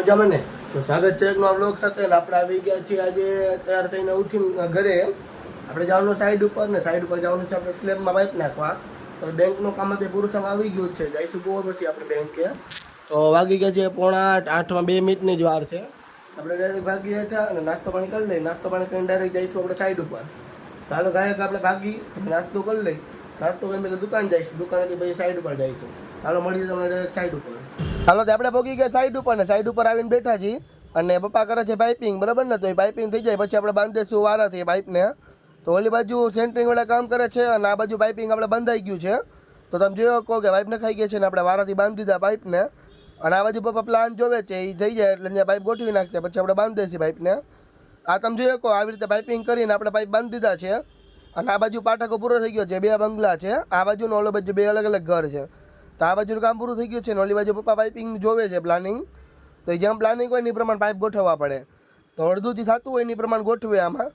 મજામાં ને તો સ્વાગત છે એકનો બ્લોગ સાથે ને આપણે આવી ગયા છીએ આજે તૈયાર થઈને ઉઠીને ઘરે આપણે જવાનું સાઈડ ઉપર ને સાઈડ ઉપર જવાનું છે આપણે સ્લેબમાં પાઇપ નાખવા તો બેંકનું કામ તે પૂરું થવા આવી ગયું છે જઈશું બહુ પછી આપણે બેંકે તો વાગી ગયા છે 7:45 8માં 2 મિનિટની જ વાર છે આપણે ડાયરેક્ટ ભાગી હેઠા અને નાસ્તો પાણી કરી લઈએ નાસ્તો પાણી કરીને ડાયરેક્ટ જઈશું આપણે સાઈડ ઉપર ચાલો ગાયક આપણે ભાગી નાસ્તો કરી લઈ નાસ્તો કરીને દુકાન જઈશું દુકાનેથી પછી સાઈડ ઉપર જઈશું ચાલો મળીએ તમને ડાયરેક્ટ સાઈડ ઉપર હાલો તો આપણે પહોંચી ગયા સાઈડ ઉપર ને સાઈડ ઉપર આવીને બેઠા છીએ અને પપ્પા કરે છે પાઇપિંગ બરાબર ને તો એ પાઇપિંગ થઈ જાય પછી આપણે બાંધીશું વારાથી પાઇપને તો ઓલી બાજુ સેન્ટરિંગ વાળા કામ કરે છે અને આ બાજુ પાઇપિંગ આપણે બંધાઈ ગયું છે તો તમે જોયો કહો કે પાઇપને ખાઈ ગયા છે ને આપણે વારાથી બાંધી દીધા પાઇપને અને આ બાજુ પપ્પા પ્લાન જોવે છે એ થઈ જાય એટલે અહીંયા પાઇપ ગોઠવી નાખશે પછી આપણે બાંધી દઈશું પાઇપને આ તમે જોયો કહો આવી રીતે પાઇપિંગ કરીને આપણે પાઇપ બાંધી દીધા છે અને આ બાજુ પાટકો પૂરો થઈ ગયો છે 2 બંગલા છે આ બાજુનો ઓલો બાજુ 2 અલગ અલગ ઘર છે તો આ બાજુનું કામ પૂરું થઈ ગયું છે ને ઓલી બાજુ પપ્પા પાઇપિંગ જોવે છે પ્લાનિંગ તો જેમ પ્લાનિંગ હોય એ પ્રમાણે પાઇપ ગોઠવવા પડે તો અડધુંથી થતું હોય એ પ્રમાણે ગોઠવે આમાં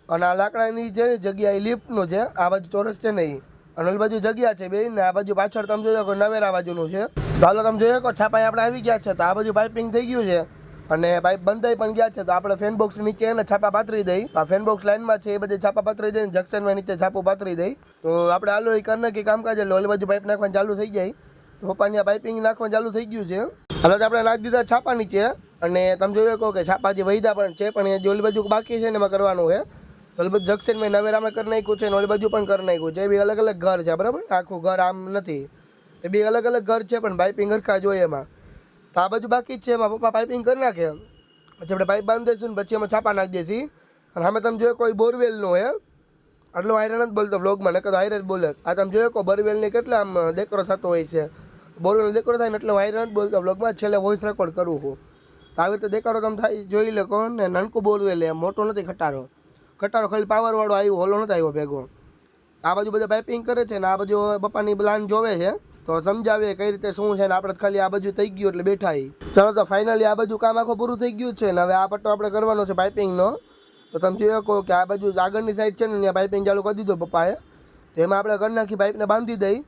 અને આ લાકડાની જે જગ્યા એ લિફ્ટનું છે આ બાજુ ચોરસ છે નહીં અને ઓલી બાજુ જગ્યા છે બે ને આ બાજુ પાછળ તમે જોયો કે નવેરા બાજુનું છે તો હાલો તમે જોયો કે છાપાઈ આપણે આવી ગયા છે તો આ બાજુ પાઇપિંગ થઈ ગયું છે અને પાઇપ બંધાઈ પણ ગયા છે તો આપણે ફેન બોક્સ નીચે એને છાપા પાથરી દઈ આ ફેન બોક્સ લાઈનમાં છે એ બધે છાપા પાથરી દઈ જંક્શનમાં નીચે છાપું પાથરી દઈ તો આપણે હાલો એ કરી નાખી કામકાજ એટલે ઓલી બાજુ પાઇપ નાખવાનું ચાલુ થઈ જાય પપ્પાની પાઇપિંગ નાખવાનું ચાલુ થઈ ગયું છે હાલ આપણે નાખી દીધા છાપા નીચે અને તમે જોયો કહો કે છાપા જે વહીદા પણ છે પણ એ જે ઓલી બાજુ બાકી છે ને એમાં કરવાનું છે ઓલી બાજુ જંક્શનમાં નવેરામાં કરી નાખ્યું છે ને ઓલી બાજુ પણ કરી નાખ્યું છે એ બી અલગ અલગ ઘર છે બરાબર આખું ઘર આમ નથી એ બી અલગ અલગ ઘર છે પણ પાઇપિંગ હરખા જોઈએ એમાં તો આ બાજુ બાકી જ છે એમાં પપ્પા પાઇપિંગ કરી નાખે પછી આપણે પાઇપ બાંધી દઈશું ને પછી એમાં છાપા નાખી દઈશું અને સામે તમે જોયો કોઈ બોરવેલનું હે આટલો આયરન જ બોલતો બ્લોગમાં નકર આયરન જ બોલે આ તમે જોયો કોઈ બોરવેલની કેટલા આમ દેકરો થતો હોય છે બોરવેલ દેકરો થાય ને એટલે આયરન જ બોલતો બ્લોગમાં છેલ્લે વોઇસ રેકોર્ડ કરું છું આવી રીતે દેકારો તમે થાય જોઈ લે કોણ ને નાનકું બોરવેલ એમ મોટો નથી ખટારો ખાલી પાવરવાળો આવ્યો હોલો નથી આવ્યો ભેગો આ બાજુ બધા પાઇપિંગ કરે છે ને આ બાજુ પપ્પાની પ્લાન જોવે છે તો સમજાવે કઈ રીતે શું છે ને આપણે ખાલી આ બાજુ થઈ ગયું એટલે બેઠા ચાલો તો ફાઇનલી આ બાજુ કામ આખું પૂરું થઈ ગયું છે ને હવે આ પટ્ટો આપણે કરવાનો છે પાઇપિંગનો તો તમે જોયો કહો કે આ બાજુ આગળની સાઈડ છે ને ત્યાં પાઇપિંગ ચાલુ કરી દીધો પપ્પાએ તેમાં આપણે કરી નાખી પાઇપને બાંધી દઈ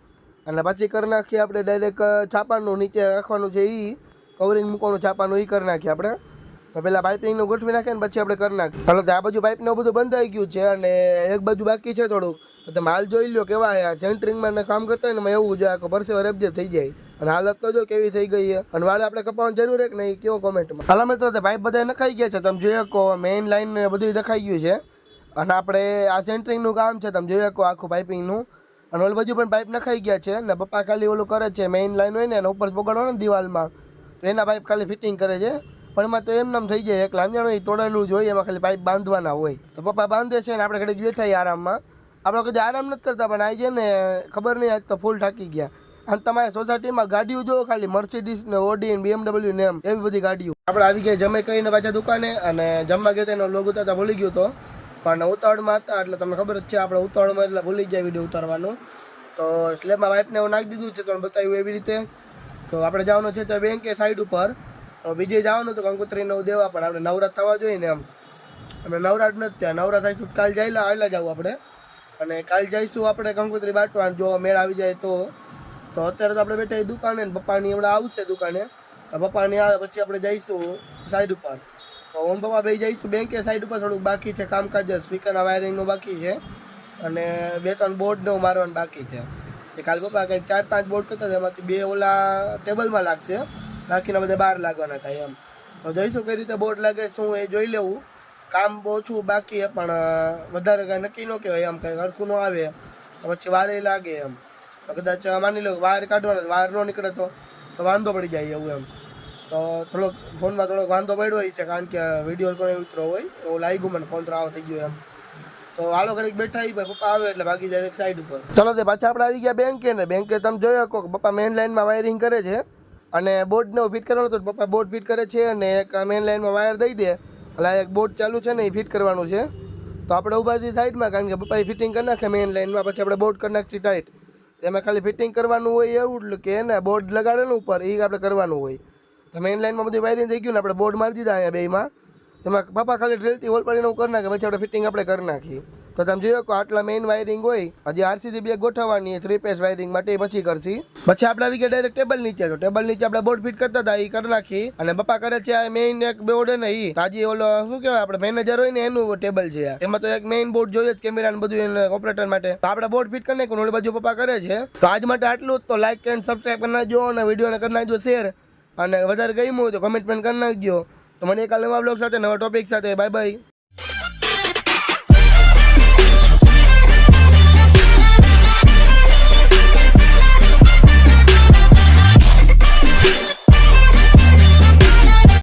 અને પછી કરી નાખીએ આપણે ડાયરેક્ટ છાપાનું નીચે રાખવાનું છે એ કવરિંગ મૂકવાનું છાપાનું એ કરી નાખીએ આપણે તો પહેલાં પાઇપિંગનું ગોઠવી નાખીએ ને પછી આપણે કરી નાખીએ ચાલો આ બાજુ પાઇપને બધું બંધાઈ ગયું છે અને એક બાજુ બાકી છે થોડુંક તમે હાલ જોઈ લો કેવા યાર સેન્ટરિંગમાં કામ કરતા હોય ને એમાં એવું જાય કે પરસેવા રેબજેબ થઈ જાય અને હાલત તો જો કેવી થઈ ગઈ છે અને વાળે આપણે કપાવવાની જરૂર છે કે નહીં કેવો કોમેન્ટમાં હાલ મિત્રો પાઇપ બધા નખાઈ ગયા છે તમે જોઈ શકો મેઇન લાઈન ને બધું દેખાઈ ગયું છે અને આપણે આ સેન્ટરિંગનું કામ છે તમે જોઈ શકો આખું પાઇપિંગનું અને ઓલી બાજુ પણ પાઇપ નખાઈ ગયા છે ને પપ્પા ખાલી ઓલું કરે છે મેઇન લાઈન હોય ને એના ઉપર પકડવાનો ને દિવાલમાં તો એના પાઇપ ખાલી ફિટિંગ કરે છે પણ એમાં તો એમ થઈ જાય એકલા સમજાણો એ તોડેલું જોઈએ એમાં ખાલી પાઇપ બાંધવાના હોય તો પપ્પા બાંધે છે ને આપણે ઘડીક બેઠા આરામમાં આપણે કદી આરામ નથી કરતા પણ આવી જાય ને ખબર નહીં આજ તો ફૂલ થાકી ગયા અને તમારી સોસાયટીમાં ગાડીઓ જો ખાલી મર્સિડીઝ ને ઓડી ને BMW ને એમ એવી બધી ગાડીઓ આપણે આવી ગયા જમે કરીને પાછા દુકાને અને જમવા ગયા એનો લોગ ઉતારતા ભૂલી ગયો તો પણ ઉતાવળમાં હતા એટલે તમને ખબર જ છે આપણે ઉતાવળમાં એટલે ભૂલી ગયા વિડીયો ઉતારવાનું તો સ્લેબમાં પાઇપને એવું નાખી દીધું છે તમને બતાવ્યું એવી રીતે તો આપણે જવાનું છે તો બેંકે સાઈડ ઉપર બીજે જવાનું તો કંકોત્રીને દેવા પણ આપણે નવરાત થવા જોઈએ ને એમ આપણે નવરાત નથી ત્યાં નવરાત થઈશું કાલ જઈલા આવેલા જવું આપણે અને કાલ જઈશું આપણે કંકોત્રી બાટવા જો મેળ આવી જાય તો અત્યારે તો આપણે બેઠા દુકાને ને પપ્પાની હમણાં આવશે દુકાને તો પપ્પાની આવે પછી આપણે જઈશું સાઈડ ઉપર તો ઓમ પપ્પા બે જઈશું બેંકે સાઈડ ઉપર થોડુંક બાકી છે કામકાજ સ્પીકરના વાયરિંગનું બાકી છે અને 2-3 બોર્ડનું મારવાનું બાકી છે એ કાલ પપ્પા કંઈક 4-5 બોર્ડ કરતા એમાંથી 2 ઓલા ટેબલમાં લાગશે બાકીના બધા બહાર લાગવાના થાય એમ તો જોઈશું કઈ રીતે બોર્ડ લાગે શું એ જોઈ લેવું કામ ઓછું બાકી પણ વધારે કાંઈ નક્કી ન કહેવાય એમ કંઈ હરખું ન આવે તો પછી વારે લાગે એમ તો કદાચ માની લો વાર કાઢવાનો વાર ન નીકળે તો વાંધો પડી જાય એવું એમ તો થોડોક ફોનમાં થોડોક વાંધો પડ્યો હોય છે કારણ કે વિડીયો પણ ઉતરો હોય એવું લાગ્યું મને ફોન તો આવો થઈ ગયો એમ તો હાલો ઘડીક બેઠા પપ્પા આવે એટલે બાકી જાય એક સાઈડ ઉપર ચાલો તે પાછા આપણે આવી ગયા બેંકે ને બેંકે તમે જોયો કહો પપ્પા મેઇન લાઈનમાં વાયરિંગ કરે છે અને બોર્ડને ફિટ કરવાનું તો પપ્પા બોર્ડ ફિટ કરે છે અને એક મેઇન લાઈનમાં વાયર દઈ દે એટલે એક બોર્ડ ચાલુ છે ને એ ફિટ કરવાનું છે તો આપણે ઊભા છીએ સાઈડમાં કારણ કે પપ્પાએ ફિટિંગ કરી નાખે મેઇન લાઈનમાં પછી આપણે બોર્ડ કરી નાખીએ ટાઈટ એમાં ખાલી ફિટિંગ કરવાનું હોય એવું કે ને બોર્ડ લગાડેલું ઉપર એ આપણે કરવાનું હોય તો મેઇન લાઈનમાં બધી વાયરિંગ થઈ ગયું ને આપણે બોર્ડ મારી દીધા અહીંયા બેમાં એમાં પપ્પા ખાલી ડ્રીલથી હોલ પાડીને કરી નાખે પછી આપણે ફિટિંગ આપણે કરી નાખીએ તો તમે જોયો કે આટલા મેઇન વાયરિંગ હોય, હજી આરસીસી બે ગોઠવવાની 3 ફેઝ વાયરિંગ માટે પછી કરશી. પછી આપણે આવી ગયા ડાયરેક્ટ ટેબલ નીચે. તો ટેબલ નીચે આપણે બોર્ડ ફિટ કરતા હતા, એ કરી નાખી. અને પપ્પા કરે છે આ મેઇન એક બોર્ડ ને ઈ તાજી ઓલો શું કહેવાય આપણે મેનેજર હોય ને એનું ટેબલ છે. એમાં તો એક મેઇન બોર્ડ જોઈએ જ કેમેરા ને બધું ઓપરેટર માટે. તો આપણે બોર્ડ ફિટ કરી નાખ્યું, ઓલી બાજુ પપ્પા કરે છે. તો આજ માટે આટલું જ. તો લાઈક એન્ડ સબસ્ક્રાઈબ કરી નાખજો અને વિડીયોને કરી નાખજો શેર. અને વધારે ગમ્યું હોય તો કમેન્ટ પણ કરી નાખજો. તો મને એક નવા બ્લોગ સાથે નવા ટોપિક સાથે બાય બાય.